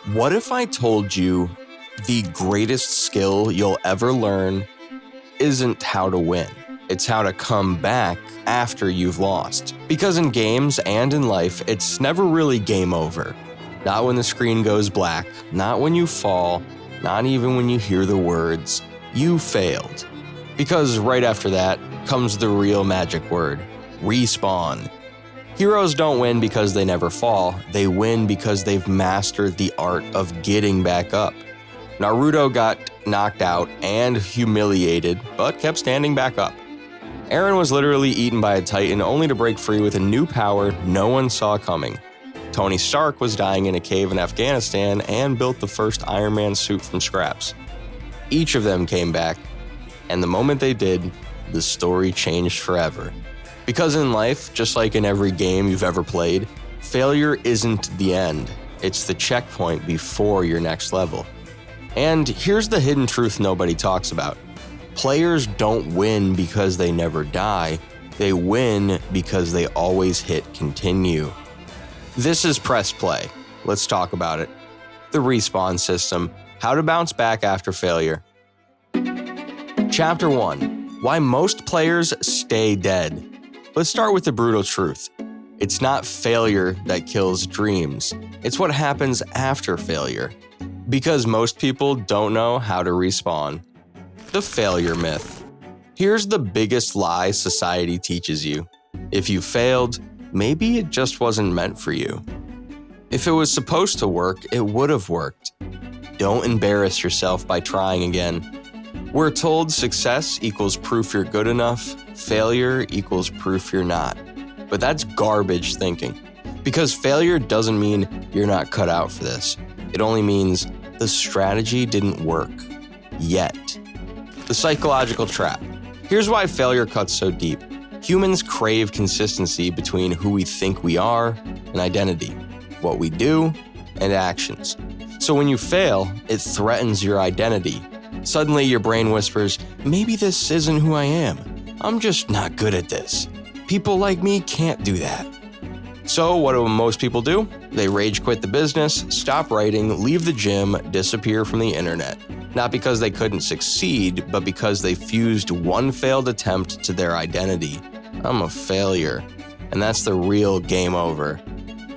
What if I told you the greatest skill you'll ever learn isn't how to win? It's how to come back after you've lost. Because in games and in life, it's never really game over. Not when the screen goes black, not when you fall, not even when you hear the words, "You failed." Because right after that comes the real magic word, respawn. Heroes don't win because they never fall, they win because they've mastered the art of getting back up. Naruto got knocked out and humiliated, but kept standing back up. Eren was literally eaten by a titan only to break free with a new power no one saw coming. Tony Stark was dying in a cave in Afghanistan and built the first Iron Man suit from scraps. Each of them came back, and the moment they did, the story changed forever. Because in life, just like in every game you've ever played, failure isn't the end. It's the checkpoint before your next level. And here's the hidden truth nobody talks about. Players don't win because they never die. They win because they always hit continue. This is Press Play. Let's talk about it. The respawn system. How to bounce back after failure. Chapter 1. Why most players stay dead. Let's start with the brutal truth. It's not failure that kills dreams. It's what happens after failure. Because most people don't know how to respawn. The failure myth. Here's the biggest lie society teaches you. If you failed, maybe it just wasn't meant for you. If it was supposed to work, it would have worked. Don't embarrass yourself by trying again. We're told success equals proof you're good enough, failure equals proof you're not. But that's garbage thinking. Because failure doesn't mean you're not cut out for this. It only means the strategy didn't work. Yet. The psychological trap. Here's why failure cuts so deep. Humans crave consistency between who we think we are and identity, what we do, and actions. So when you fail, it threatens your identity. Suddenly your brain whispers, maybe this isn't who I am. I'm just not good at this. People like me can't do that. So what do most people do? They rage quit the business, stop writing, leave the gym, disappear from the internet. Not because they couldn't succeed, but because they fused one failed attempt to their identity. I'm a failure. And that's the real game over.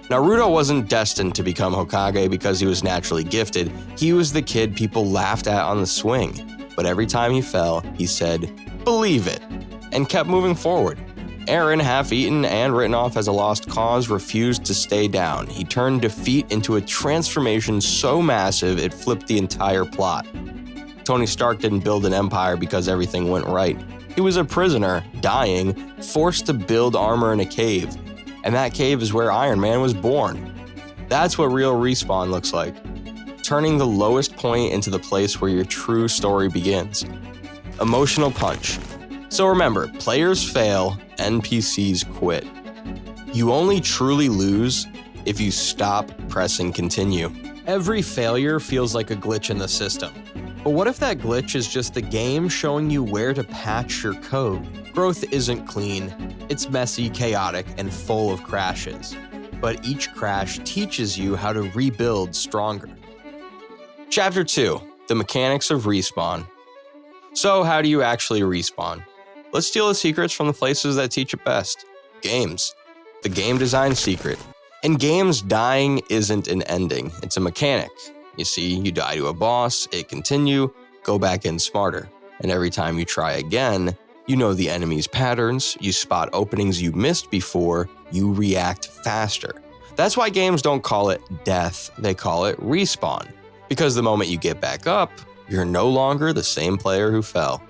Naruto wasn't destined to become Hokage because he was naturally gifted. He was the kid people laughed at on the swing. But every time he fell, he said, "Believe it," and kept moving forward. Eren, half-eaten and written off as a lost cause, refused to stay down. He turned defeat into a transformation so massive it flipped the entire plot. Tony Stark didn't build an empire because everything went right. He was a prisoner, dying, forced to build armor in a cave. And that cave is where Iron Man was born. That's what real respawn looks like. Turning the lowest point into the place where your true story begins. Emotional punch. So remember, players fail, NPCs quit. You only truly lose if you stop pressing continue. Every failure feels like a glitch in the system. But what if that glitch is just the game showing you where to patch your code? Growth isn't clean, it's messy, chaotic, and full of crashes. But each crash teaches you how to rebuild stronger. Chapter 2. The mechanics of respawn. So how do you actually respawn? Let's steal the secrets from the places that teach it best. Games. The game design secret. In games, dying isn't an ending, it's a mechanic. You see, you die to a boss, it continue, go back in smarter. And every time you try again, you know the enemy's patterns, you spot openings you missed before, you react faster. That's why games don't call it death, they call it respawn. Because the moment you get back up, you're no longer the same player who fell.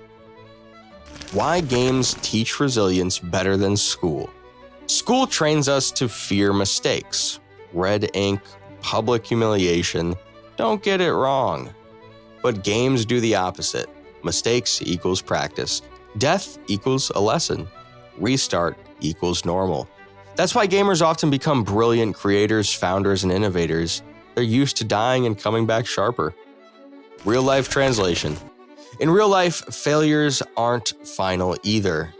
Why games teach resilience better than school. School trains us to fear mistakes. Red ink, public humiliation. Don't get it wrong. But games do the opposite. Mistakes equals practice. Death equals a lesson. Restart equals normal. That's why gamers often become brilliant creators, founders, and innovators. They're used to dying and coming back sharper. Real life translation. In real life, failures aren't final either.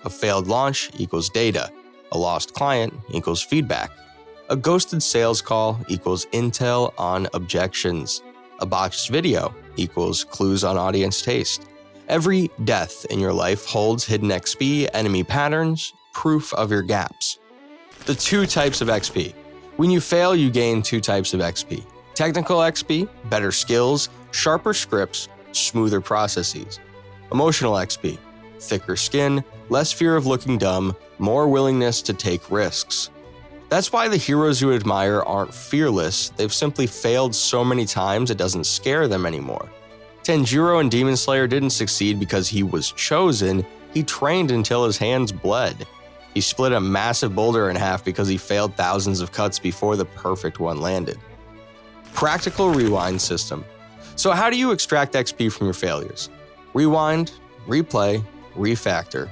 A failed launch equals data. A lost client equals feedback. A ghosted sales call equals intel on objections. A botched video equals clues on audience taste. Every death in your life holds hidden XP, enemy patterns, proof of your gaps. The 2 types of XP. When you fail, you gain 2 types of XP. Technical XP, better skills, sharper scripts, smoother processes. Emotional XP, thicker skin, less fear of looking dumb, more willingness to take risks. That's why the heroes you admire aren't fearless, they've simply failed so many times it doesn't scare them anymore. Tanjiro in Demon Slayer didn't succeed because he was chosen, he trained until his hands bled. He split a massive boulder in half because he failed thousands of cuts before the perfect one landed. Practical rewind system. So how do you extract XP from your failures? Rewind, replay, refactor.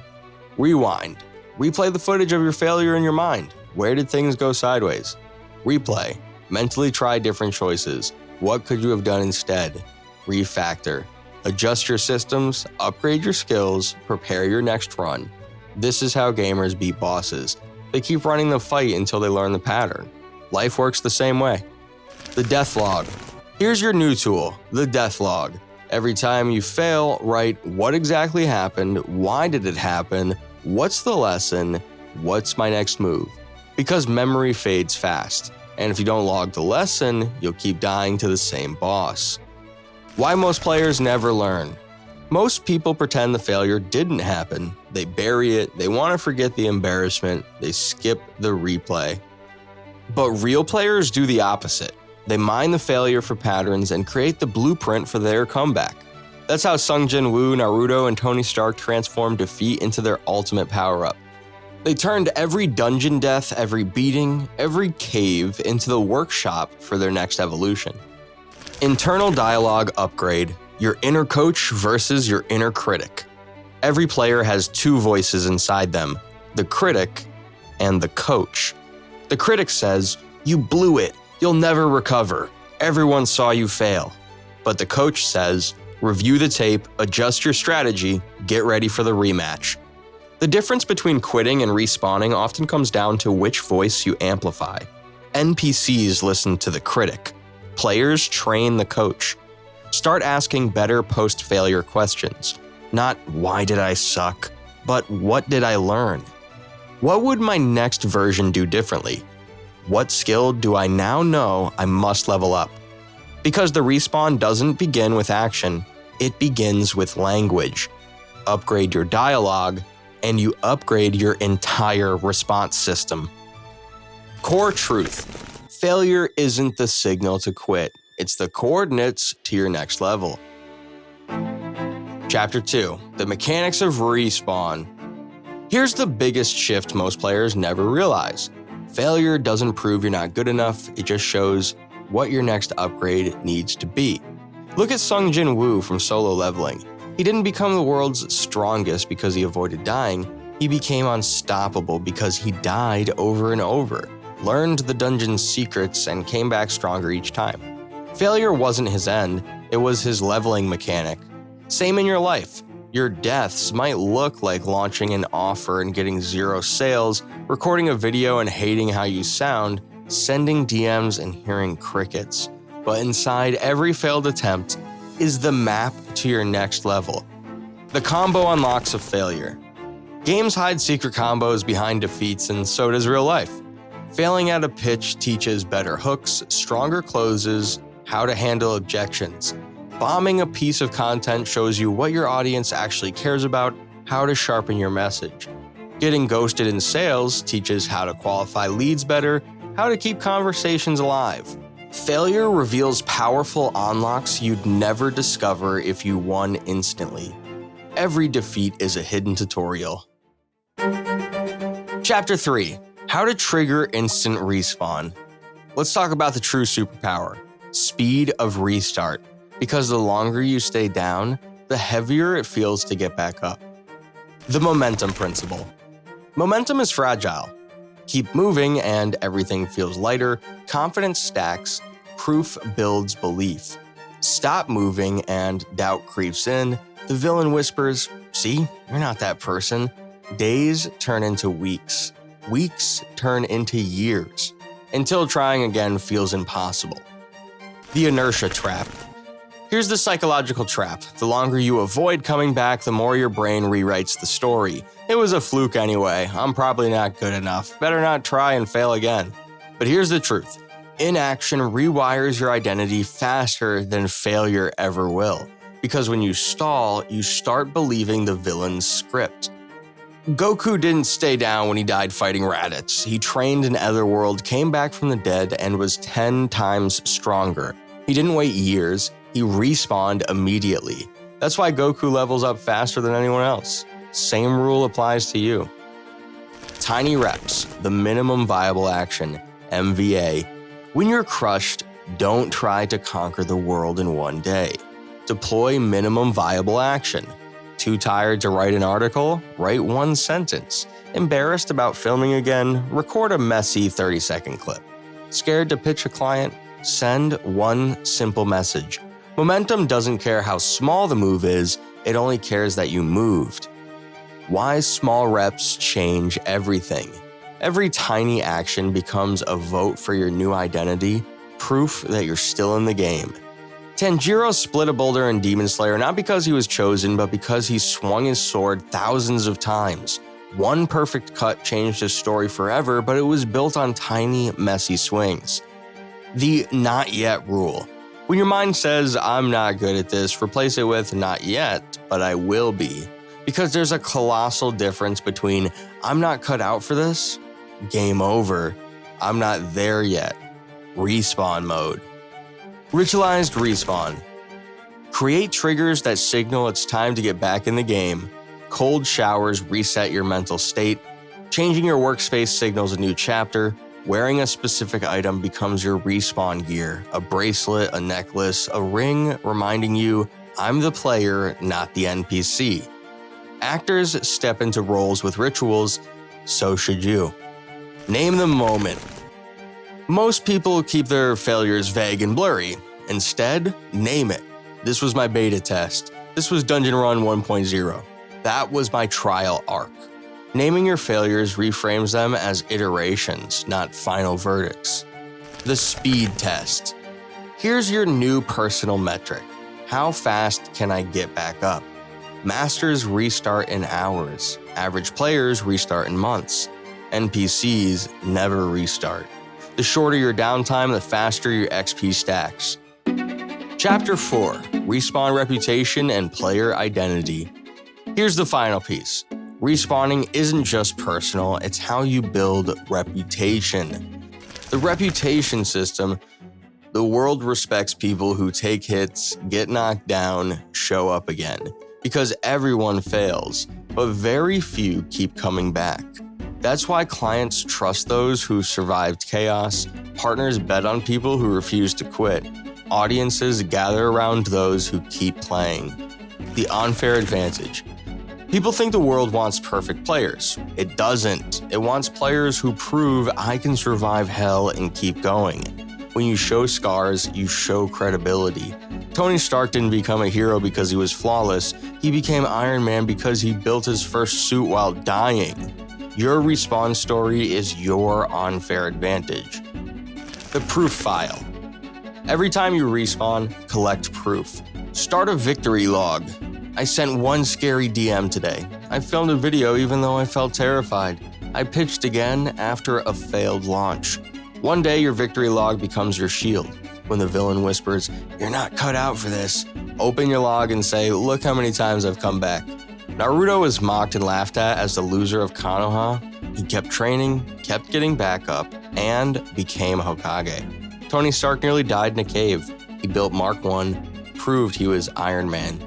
Rewind. Replay the footage of your failure in your mind. Where did things go sideways? Replay. Mentally try different choices. What could you have done instead? Refactor. Adjust your systems, upgrade your skills, prepare your next run. This is how gamers beat bosses. They keep running the fight until they learn the pattern. Life works the same way. The death log. Here's your new tool, the death log. Every time you fail, write what exactly happened, why did it happen, what's the lesson, what's my next move. Because memory fades fast, and if you don't log the lesson, you'll keep dying to the same boss. Why most players never learn. Most people pretend the failure didn't happen. They bury it, they want to forget the embarrassment, they skip the replay. But real players do the opposite. They mine the failure for patterns and create the blueprint for their comeback. That's how Sung Jin Woo, Naruto, and Tony Stark transformed defeat into their ultimate power-up. They turned every dungeon death, every beating, every cave into the workshop for their next evolution. Internal dialogue upgrade, your inner coach versus your inner critic. Every player has 2 voices inside them, the critic and the coach. The critic says, "You blew it, you'll never recover, everyone saw you fail." But the coach says, "Review the tape, adjust your strategy, get ready for the rematch." The difference between quitting and respawning often comes down to which voice you amplify. NPCs listen to the critic. Players train the coach. Start asking better post-failure questions. Not "why did I suck?" but "what did I learn?" What would my next version do differently? What skill do I now know I must level up? Because the respawn doesn't begin with action, it begins with language. Upgrade your dialogue, and you upgrade your entire response system. Core truth. Failure isn't the signal to quit. It's the coordinates to your next level. Chapter 2. The mechanics of respawn. Here's the biggest shift most players never realize. Failure doesn't prove you're not good enough, it just shows what your next upgrade needs to be. Look at Sung Jin Woo from Solo Leveling. He didn't become the world's strongest because he avoided dying, he became unstoppable because he died over and over, learned the dungeon's secrets, and came back stronger each time. Failure wasn't his end, it was his leveling mechanic. Same in your life. Your deaths might look like launching an offer and getting 0 sales, recording a video and hating how you sound, sending DMs and hearing crickets. But inside every failed attempt is the map to your next level. The combo unlocks of failure. Games hide secret combos behind defeats, and so does real life. Failing at a pitch teaches better hooks, stronger closes, how to handle objections. Bombing a piece of content shows you what your audience actually cares about, how to sharpen your message. Getting ghosted in sales teaches how to qualify leads better, how to keep conversations alive. Failure reveals powerful unlocks you'd never discover if you won instantly. Every defeat is a hidden tutorial. Chapter 3. How to trigger instant respawn. Let's talk about the true superpower, speed of restart. Because the longer you stay down, the heavier it feels to get back up. The momentum principle. Momentum is fragile. Keep moving and everything feels lighter, confidence stacks, proof builds belief. Stop moving and doubt creeps in, the villain whispers, "See, you're not that person." Days turn into weeks. Weeks turn into years. until trying again feels impossible. The inertia trap. Here's the psychological trap. The longer you avoid coming back, the more your brain rewrites the story. It was a fluke anyway. I'm probably not good enough. Better not try and fail again. But here's the truth. Inaction rewires your identity faster than failure ever will. Because when you stall, you start believing the villain's script. Goku didn't stay down when he died fighting Raditz. He trained in Otherworld, came back from the dead, and was 10 times stronger. He didn't wait years. He respawned immediately. That's why Goku levels up faster than anyone else. Same rule applies to you. Tiny reps, the minimum viable action, MVA. When you're crushed, don't try to conquer the world in one day. Deploy minimum viable action. Too tired to write an article? Write one sentence. Embarrassed about filming again? Record a messy 30-second clip. Scared to pitch a client? Send one simple message. Momentum doesn't care how small the move is, it only cares that you moved. Why small reps change everything. Every tiny action becomes a vote for your new identity, proof that you're still in the game. Tanjiro split a boulder in Demon Slayer not because he was chosen, but because he swung his sword thousands of times. One perfect cut changed his story forever, but it was built on tiny, messy swings. The not yet rule. When your mind says, I'm not good at this, replace it with not yet, but I will be. Because there's a colossal difference between I'm not cut out for this, game over, I'm not there yet, respawn mode. Ritualized respawn. Create triggers that signal it's time to get back in the game. Cold showers reset your mental state. Changing your workspace signals a new chapter. Wearing a specific item becomes your respawn gear, a bracelet, a necklace, a ring reminding you, I'm the player, not the NPC. Actors step into roles with rituals, so should you. Name the moment. Most people keep their failures vague and blurry. Instead, name it. This was my beta test. This was Dungeon Run 1.0. That was my trial arc. Naming your failures reframes them as iterations, not final verdicts. The speed test. Here's your new personal metric. How fast can I get back up? Masters restart in hours. Average players restart in months. NPCs never restart. The shorter your downtime, the faster your XP stacks. Chapter 4. Respawn reputation and player identity. Here's the final piece. Respawning isn't just personal, it's how you build reputation. The reputation system, the world respects people who take hits, get knocked down, show up again. Because everyone fails, but very few keep coming back. That's why clients trust those who survived chaos, partners bet on people who refuse to quit, audiences gather around those who keep playing. The unfair advantage. People think the world wants perfect players. It doesn't. It wants players who prove I can survive hell and keep going. When you show scars, you show credibility. Tony Stark didn't become a hero because he was flawless. He became Iron Man because he built his first suit while dying. Your respawn story is your unfair advantage. The proof file. Every time you respawn, collect proof. Start a victory log. I sent one scary DM today. I filmed a video even though I felt terrified. I pitched again after a failed launch. One day your victory log becomes your shield. When the villain whispers, "You're not cut out for this," open your log and say, "Look how many times I've come back." Naruto was mocked and laughed at as the loser of Konoha. He kept training, kept getting back up, and became Hokage. Tony Stark nearly died in a cave. He built Mark 1, proved he was Iron Man.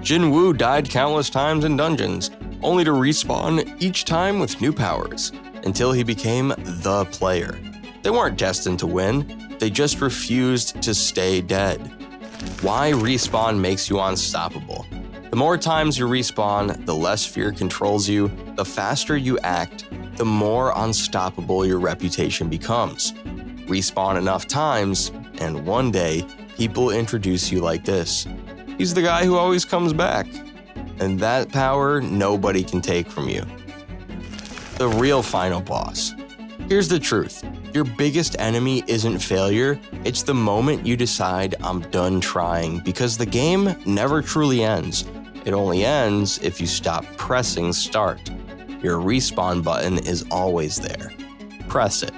Jin Woo died countless times in dungeons, only to respawn each time with new powers, until he became the player. They weren't destined to win, they just refused to stay dead. Why respawn makes you unstoppable. The more times you respawn, the less fear controls you, the faster you act, the more unstoppable your reputation becomes. Respawn enough times, and one day, people introduce you like this. He's the guy who always comes back. And that power nobody can take from you. The real final boss. Here's the truth. Your biggest enemy isn't failure, it's the moment you decide I'm done trying, because the game never truly ends. It only ends if you stop pressing start. Your respawn button is always there. Press it.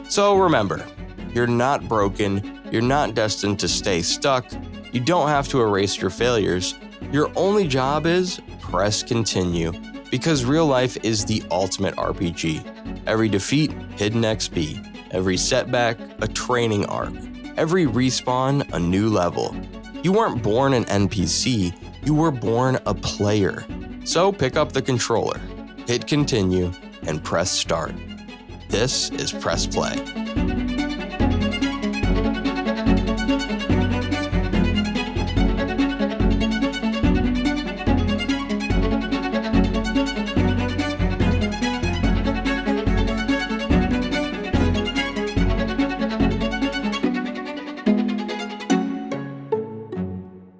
So remember, you're not broken, you're not destined to stay stuck, you don't have to erase your failures. Your only job is press continue, because real life is the ultimate RPG. Every defeat, hidden XP. Every setback, a training arc. Every respawn, a new level. You weren't born an NPC, you were born a player. So pick up the controller, hit continue, and press start. This is Press Play.